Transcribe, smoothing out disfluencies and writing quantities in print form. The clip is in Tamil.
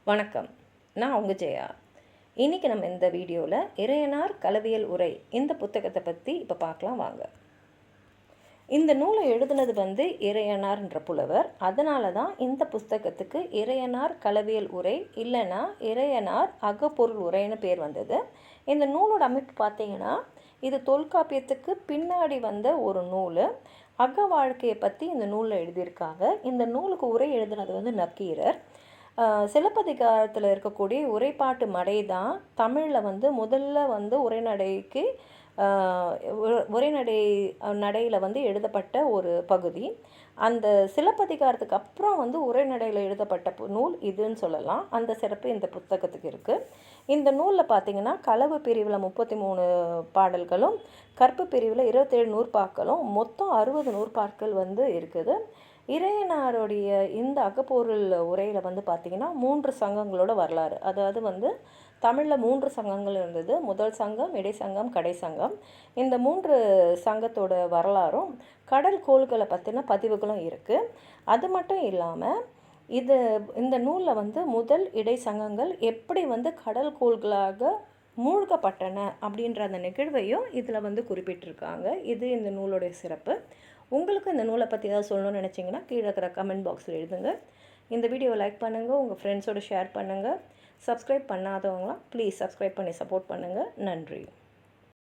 வணக்கம். நான் உங்கள் ஜெயா. இன்றைக்கி நம்ம இந்த வீடியோவில் இறையனார் களவியல் உரை இந்த புத்தகத்தை பற்றி இப்போ பார்க்கலாம் வாங்க. இந்த நூலை எழுதுனது இறையனார்ன்ற புலவர். அதனால தான் இந்த புத்தகத்துக்கு இறையனார் களவியல் உரை இல்லைன்னா இறையனார் அகப்பொருள் உரைன்னு பேர் வந்தது. இந்த நூலோட அமைப்பு பார்த்தீங்கன்னா, இது தொல்காப்பியத்துக்கு பின்னாடி வந்த ஒரு நூல். அக வாழ்க்கையை பற்றி இந்த நூலில் எழுதியிருக்காங்க. இந்த நூலுக்கு உரை எழுதுனது நக்கீரர். சிலப்பதிகாரத்தில் இருக்கக்கூடிய உரைப்பாட்டு மடை தான் தமிழில் முதல்ல உரைநடைக்கு உரைநடை நடையில் எழுதப்பட்ட ஒரு பகுதி. அந்த சிலப்பதிகாரத்துக்கு அப்புறம் உரைநடையில் எழுதப்பட்ட நூல் இதுன்னு சொல்லலாம். அந்த சிறப்பு இந்த புத்தகத்துக்கு இருக்குது. இந்த நூலில் பார்த்திங்கன்னா, களவு பிரிவில் 33 பாடல்களும் கற்பு பிரிவில் 27 நூற்பாக்களும் மொத்தம் 60 நூற்பாக்கள் இருக்குது. இறையனாருடைய இந்த அகப்பொருள் உரையில் பார்த்திங்கன்னா 3 சங்கங்களோட வரலாறு. அதாவது தமிழில் 3 சங்கங்கள் இருந்தது. முதல் சங்கம், இடைச்சங்கம், கடைச்சங்கம். இந்த 3 சங்கத்தோட வரலாறும் கடல் கோள்களை பற்றின பதிவுகளும் இருக்குது. அது மட்டும் இல்லாமல் இந்த நூலில் முதல் இடைச்சங்கங்கள் எப்படி கடல் கோள்களாக மூழ்கப்பட்டன அப்படின்ற அந்த நிகழ்வையும் இதில் குறிப்பிட்டிருக்காங்க. இது இந்த நூலோடைய சிறப்பு. உங்களுக்கு இந்த நூலை பற்றி ஏதாவது சொல்லணும்னு நினச்சிங்கன்னா கீழே இருக்கிற கமெண்ட் பாக்ஸில் எழுதுங்க. இந்த வீடியோவை லைக் பண்ணுங்கள், உங்கள் ஃப்ரெண்ட்ஸோடு ஷேர் பண்ணுங்கள். சப்ஸ்கிரைப் பண்ணாதவங்களாம் ப்ளீஸ் சப்ஸ்கிரைப் பண்ணி சப்போர்ட் பண்ணுங்கள். நன்றி.